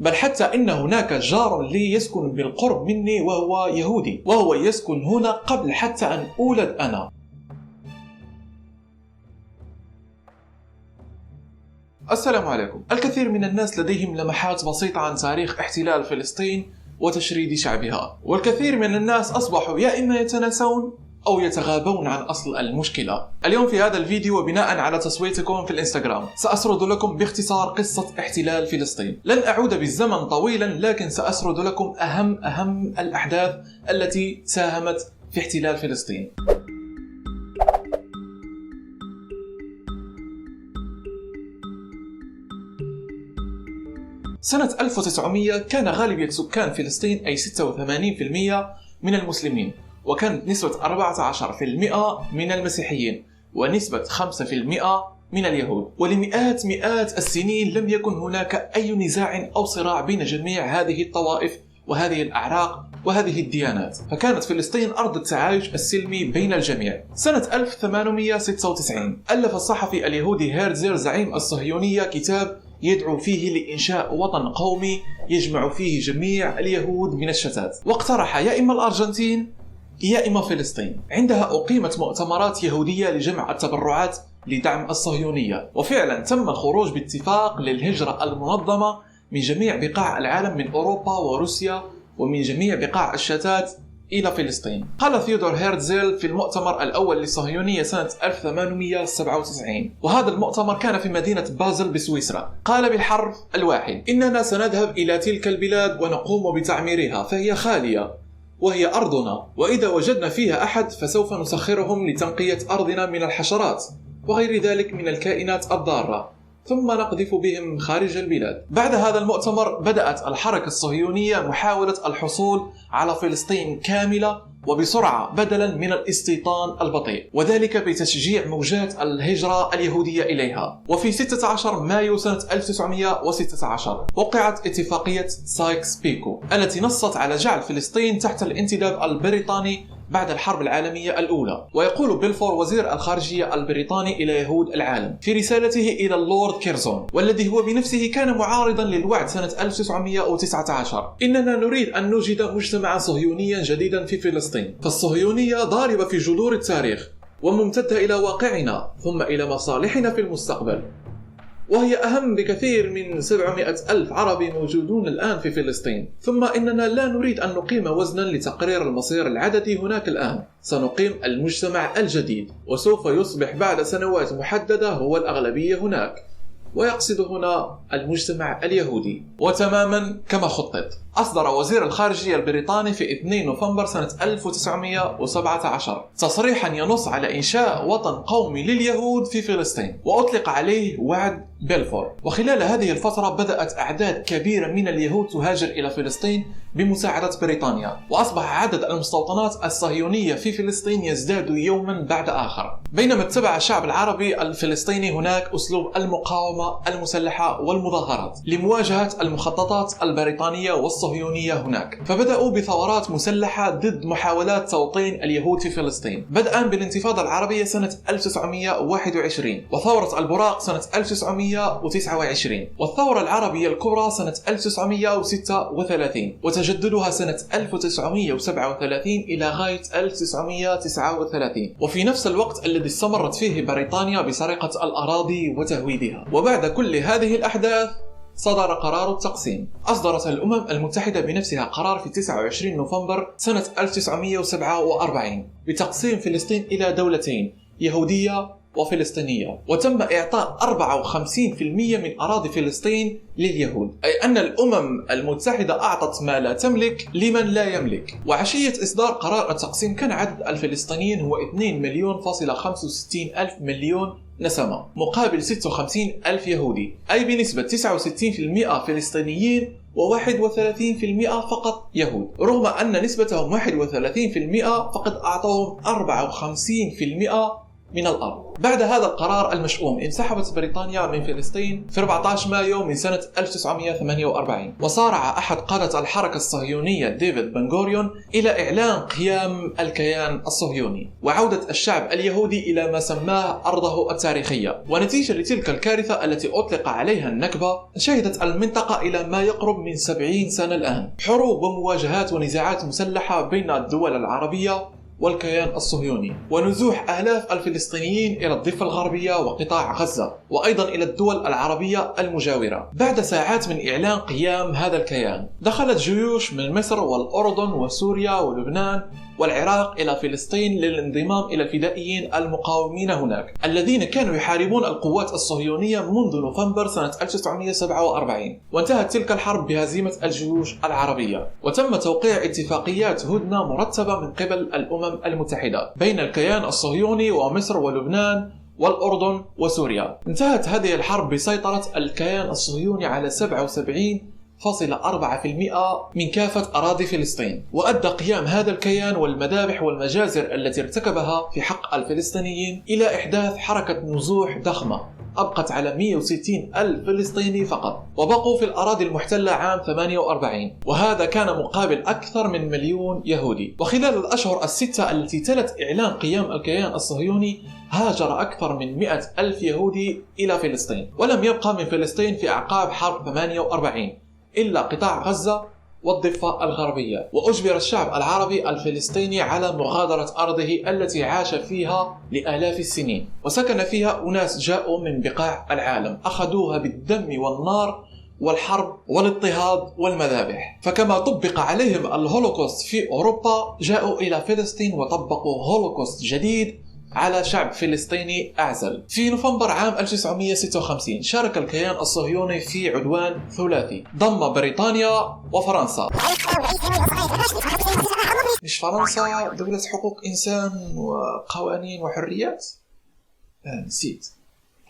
بل حتى إن هناك جار لي يسكن بالقرب مني وهو يهودي، وهو يسكن هنا قبل حتى أن أولد أنا. السلام عليكم. الكثير من الناس لديهم لمحات بسيطة عن تاريخ احتلال فلسطين وتشريد شعبها، والكثير من الناس أصبحوا يا إما يتناسون أو يتغاضون عن أصل المشكلة. اليوم في هذا الفيديو وبناء على تصويتكم في الانستغرام سأسرد لكم باختصار قصة احتلال فلسطين. لن أعود بالزمن طويلا، لكن سأسرد لكم أهم الأحداث التي ساهمت في احتلال فلسطين. سنة 1900 كان غالبية سكان فلسطين أي 86% من المسلمين، وكانت نسبة 14% من المسيحيين، ونسبة 5% من اليهود. ولمئات السنين لم يكن هناك أي نزاع أو صراع بين جميع هذه الطوائف وهذه الأعراق وهذه الديانات، فكانت فلسطين أرض التعايش السلمي بين الجميع. سنة 1896 ألف الصحفي اليهودي هيرتزل زعيم الصهيونية كتاب يدعو فيه لإنشاء وطن قومي يجمع فيه جميع اليهود من الشتات، واقترح يا إما الأرجنتين يا إما فلسطين. عندها أقيمت مؤتمرات يهودية لجمع التبرعات لدعم الصهيونية، وفعلا تم الخروج باتفاق للهجرة المنظمة من جميع بقاع العالم، من أوروبا وروسيا ومن جميع بقاع الشتات إلى فلسطين. قال ثيودور هيرتزل في المؤتمر الأول للصهيونية سنة 1897، وهذا المؤتمر كان في مدينة بازل بسويسرا. قال بالحرف الواحد: إننا سنذهب إلى تلك البلاد ونقوم بتعميرها، فهي خالية وهي أرضنا، وإذا وجدنا فيها أحد فسوف نسخرهم لتنقية أرضنا من الحشرات وغير ذلك من الكائنات الضارة، ثم نقذف بهم خارج البلاد. بعد هذا المؤتمر بدأت الحركة الصهيونية محاولة الحصول على فلسطين كاملة وبسرعة بدلا من الاستيطان البطيء، وذلك بتشجيع موجات الهجرة اليهودية إليها. وفي 16 مايو سنة 1916 وقعت اتفاقية سايكس بيكو التي نصت على جعل فلسطين تحت الانتداب البريطاني بعد الحرب العالمية الأولى. ويقول بلفور وزير الخارجية البريطاني إلى يهود العالم في رسالته إلى اللورد كيرزون، والذي هو بنفسه كان معارضا للوعد سنة 1919: إننا نريد أن نوجد مجتمعا صهيونيا جديدا في فلسطين، فالصهيونية ضاربة في جذور التاريخ وممتدة إلى واقعنا ثم إلى مصالحنا في المستقبل، وهي أهم بكثير من 700 ألف عربي موجودون الآن في فلسطين. ثم إننا لا نريد أن نقيم وزنا لتقرير المصير العددي هناك الآن، سنقيم المجتمع الجديد وسوف يصبح بعد سنوات محددة هو الأغلبية هناك، ويقصد هنا المجتمع اليهودي. وتماما كما خطط، أصدر وزير الخارجية البريطاني في 2 نوفمبر سنة 1917 تصريحا ينص على إنشاء وطن قومي لليهود في فلسطين، وأطلق عليه وعد بلفور. وخلال هذه الفترة بدأت أعداد كبيرة من اليهود تهاجر إلى فلسطين بمساعدة بريطانيا، وأصبح عدد المستوطنات الصهيونية في فلسطين يزداد يوما بعد آخر، بينما اتبع الشعب العربي الفلسطيني هناك أسلوب المقاومة المسلحة والمظاهرات لمواجهة المخططات البريطانية والصهيونية هناك. فبدأوا بثورات مسلحة ضد محاولات توطين اليهود في فلسطين، بدءا بالانتفاضة العربية سنة 1921، وثورة البراق سنة 1929، والثورة العربية الكبرى سنة 1936، وتجددها سنة 1937 إلى غاية 1939، وفي نفس الوقت الذي استمرت فيه بريطانيا بسرقة الأراضي وتهويدها. وبعد كل هذه الأحداث صدر قرار التقسيم. أصدرت الأمم المتحدة بنفسها قرار في 29 نوفمبر سنة 1947 بتقسيم فلسطين إلى دولتين، يهودية وفلسطينية، وتم إعطاء 54% من أراضي فلسطين لليهود، أي أن الأمم المتحدة أعطت ما لا تملك لمن لا يملك. وعشية إصدار قرار التقسيم كان عدد الفلسطينيين هو 2,65 مليون نسمة مقابل 56 ألف يهودي، أي بنسبة 69% فلسطينيين و31% فقط يهود، رغم أن نسبتهم 31% فقد أعطوهم 54% من الأرض. بعد هذا القرار المشؤوم انسحبت بريطانيا من فلسطين في 14 مايو من سنة 1948، وصارع أحد قادة الحركة الصهيونية ديفيد بن غوريون إلى إعلان قيام الكيان الصهيوني وعودة الشعب اليهودي إلى ما سماه أرضه التاريخية. ونتيجة لتلك الكارثة التي أطلق عليها النكبة، شهدت المنطقة إلى ما يقرب من 70 سنة الآن حروب ومواجهات ونزاعات مسلحة بين الدول العربية والكيان الصهيوني، ونزوح آلاف الفلسطينيين إلى الضفة الغربية وقطاع غزة، وأيضا إلى الدول العربية المجاورة. بعد ساعات من إعلان قيام هذا الكيان، دخلت جيوش من مصر والأردن وسوريا ولبنان والعراق إلى فلسطين للانضمام إلى الفدائيين المقاومين هناك، الذين كانوا يحاربون القوات الصهيونية منذ نوفمبر سنة 1947. وانتهت تلك الحرب بهزيمة الجيوش العربية، وتم توقيع اتفاقيات هدنة مرتبة من قبل الأمم المتحدة بين الكيان الصهيوني ومصر ولبنان والأردن وسوريا. انتهت هذه الحرب بسيطرة الكيان الصهيوني على 77.4% من كافة أراضي فلسطين. وأدى قيام هذا الكيان والمذابح والمجازر التي ارتكبها في حق الفلسطينيين إلى إحداث حركة نزوح ضخمة أبقت على 160 ألف فلسطيني فقط، وبقوا في الأراضي المحتلة عام 48، وهذا كان مقابل أكثر من 1,000,000 يهودي. وخلال الأشهر الستة التي تلت إعلان قيام الكيان الصهيوني، هاجر أكثر من 100 ألف يهودي إلى فلسطين، ولم يبقى من فلسطين في أعقاب حرب 48 إلا قطاع غزة والضفة الغربية. وأجبر الشعب العربي الفلسطيني على مغادرة أرضه التي عاش فيها لآلاف السنين، وسكن فيها أناس جاءوا من بقاع العالم أخذوها بالدم والنار والحرب والاضطهاد والمذابح. فكما طبق عليهم الهولوكوست في أوروبا، جاءوا إلى فلسطين وطبقوا هولوكوست جديد على شعب فلسطيني أعزل. في نوفمبر عام 1956 شارك الكيان الصهيوني في عدوان ثلاثي ضم بريطانيا وفرنسا. مش فرنسا دولة حقوق إنسان وقوانين وحريات؟ نسيت،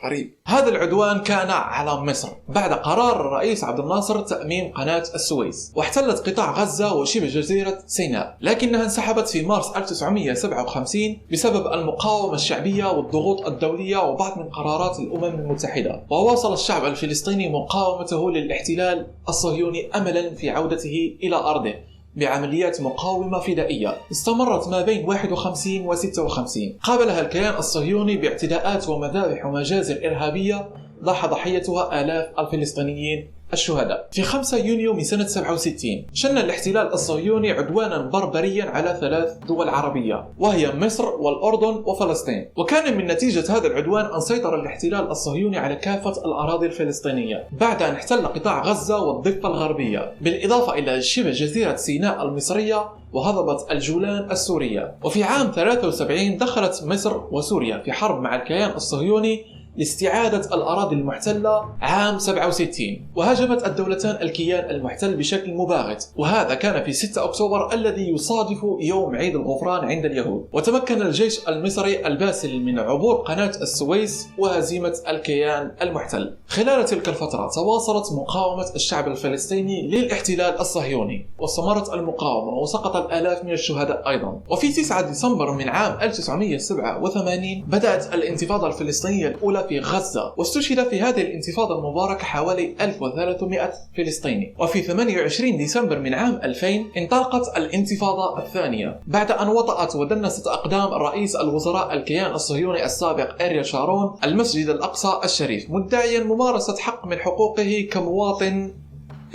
غريب. هذا العدوان كان على مصر بعد قرار الرئيس عبد الناصر تأميم قناة السويس، واحتلت قطاع غزة وشبه جزيرة سيناء، لكنها انسحبت في مارس 1957 بسبب المقاومة الشعبية والضغوط الدولية وبعض من قرارات الأمم المتحدة. وواصل الشعب الفلسطيني مقاومته للاحتلال الصهيوني أملا في عودته إلى أرضه بعمليات مقاومة فدائية استمرت ما بين 51 و 56. قابلها الكيان الصهيوني باعتداءات ومذابح ومجازر إرهابية ضاح ضحيتها آلاف الفلسطينيين الشهداء. في 5 يونيو من سنة 67 شن الاحتلال الصهيوني عدوانا بربريا على 3 دول عربية، وهي مصر والأردن وفلسطين. وكان من نتيجة هذا العدوان أن سيطر الاحتلال الصهيوني على كافة الأراضي الفلسطينية بعد أن احتل قطاع غزة والضفة الغربية، بالإضافة إلى شبه جزيرة سيناء المصرية وهضبة الجولان السورية. وفي عام 73 دخلت مصر وسوريا في حرب مع الكيان الصهيوني لاستعادة الأراضي المحتلة عام 67، وهاجمت الدولتان الكيان المحتل بشكل مباغت، وهذا كان في 6 أكتوبر الذي يصادف يوم عيد الغفران عند اليهود. وتمكن الجيش المصري الباسل من عبور قناة السويس وهزيمة الكيان المحتل. خلال تلك الفترة تواصلت مقاومة الشعب الفلسطيني للاحتلال الصهيوني، واستمرت المقاومة وسقط الآلاف من الشهداء أيضا. وفي 9 ديسمبر من عام 1987 بدأت الانتفاضة الفلسطينية الأولى في غزة، واستشهد في هذه الانتفاضة المباركة حوالي 1300 فلسطيني. وفي 28 ديسمبر من عام 2000 انطلقت الانتفاضة الثانية بعد أن وطأت ودنست أقدام رئيس الوزراء الكيان الصهيوني السابق أريل شارون المسجد الأقصى الشريف، مدعيا ممارسة حق من حقوقه كمواطن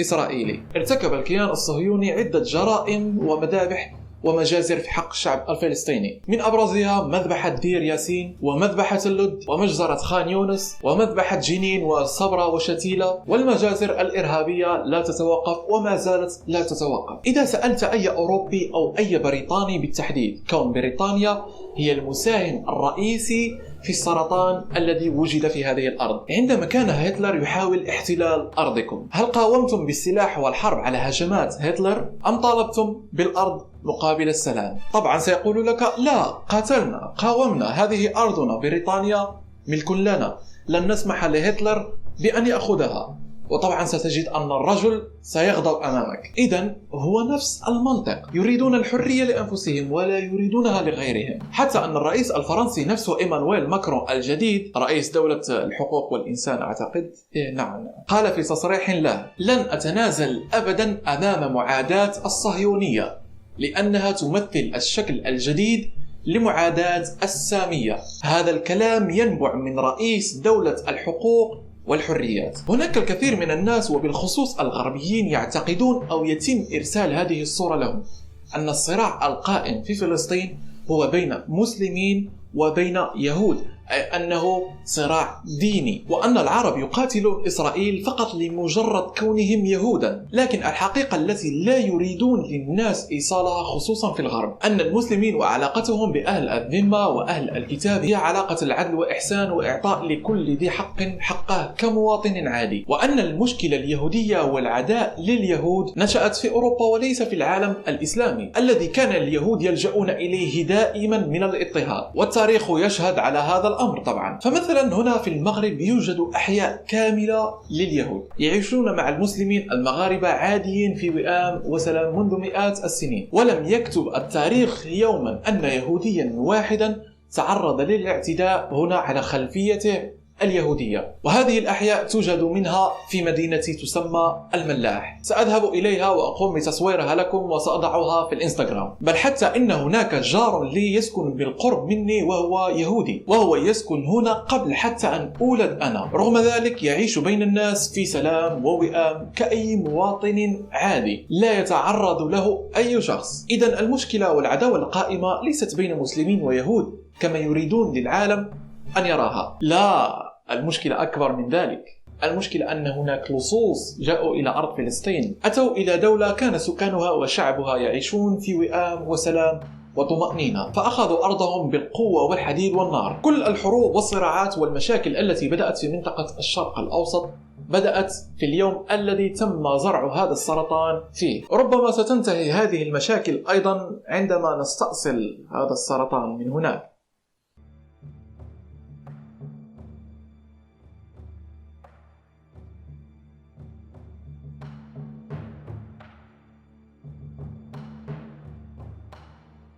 إسرائيلي. ارتكب الكيان الصهيوني عدة جرائم ومذابح ومجازر في حق الشعب الفلسطيني، من أبرزها مذبحة دير ياسين ومذبحة اللد ومجزرة خان يونس ومذبحة جنين والصبرة وشتيلة. والمجازر الإرهابية لا تتوقف وما زالت لا تتوقف. إذا سألت أي أوروبي أو أي بريطاني بالتحديد، كون بريطانيا هي المساهم الرئيسي في السرطان الذي وجد في هذه الأرض عندما كان هتلر يحاول احتلال أرضكم، هل قاومتم بالسلاح والحرب على هجمات هتلر أم طالبتم بالأرض مقابل السلام؟ طبعا سيقول لك لا، قاتلنا، قاومنا، هذه أرضنا، بريطانيا ملك لنا، لن نسمح لهتلر بأن يأخذها. وطبعا ستجد أن الرجل سيغضب أمامك. إذن هو نفس المنطق، يريدون الحرية لأنفسهم ولا يريدونها لغيرهم. حتى أن الرئيس الفرنسي نفسه إيمانويل ماكرون الجديد، رئيس دولة الحقوق والإنسان أعتقد، نعم، قال في تصريح له: لن أتنازل أبدا أمام معاداة الصهيونية لأنها تمثل الشكل الجديد لمعاداة السامية. هذا الكلام ينبع من رئيس دولة الحقوق والحريات. هناك الكثير من الناس وبالخصوص الغربيين يعتقدون أو يتم إرسال هذه الصورة لهم أن الصراع القائم في فلسطين هو بين مسلمين وبين يهود، أي أنه صراع ديني، وأن العرب يقاتلون إسرائيل فقط لمجرد كونهم يهودا. لكن الحقيقة التي لا يريدون للناس إيصالها خصوصا في الغرب أن المسلمين وعلاقتهم بأهل الذمة وأهل الكتاب هي علاقة العدل وإحسان وإعطاء لكل ذي حق حقه كمواطن عادي، وأن المشكلة اليهودية والعداء لليهود نشأت في أوروبا وليس في العالم الإسلامي الذي كان اليهود يلجؤون إليه دائما من الاضطهاد، والتاريخ يشهد على هذا الأمر طبعا. فمثلا هنا في المغرب يوجد أحياء كاملة لليهود يعيشون مع المسلمين المغاربة عاديين في وئام وسلام منذ مئات السنين، ولم يكتب التاريخ يوما أن يهوديا واحدا تعرض للاعتداء هنا على خلفيته اليهودية. وهذه الأحياء توجد منها في مدينة تسمى الملاح، سأذهب إليها وأقوم بتصويرها لكم وسأضعها في الإنستغرام. بل حتى إن هناك جار لي يسكن بالقرب مني وهو يهودي، وهو يسكن هنا قبل حتى أن أولد أنا، رغم ذلك يعيش بين الناس في سلام ووئام كأي مواطن عادي لا يتعرض له أي شخص. إذن المشكلة والعداوة القائمة ليست بين مسلمين ويهود كما يريدون للعالم أن يراها، لا، المشكلة أكبر من ذلك. المشكلة أن هناك لصوص جاءوا إلى أرض فلسطين، أتوا إلى دولة كان سكانها وشعبها يعيشون في وئام وسلام وطمأنينة، فأخذوا أرضهم بالقوة والحديد والنار. كل الحروب والصراعات والمشاكل التي بدأت في منطقة الشرق الأوسط بدأت في اليوم الذي تم زرع هذا السرطان فيه. ربما ستنتهي هذه المشاكل أيضا عندما نستأصل هذا السرطان من هناك.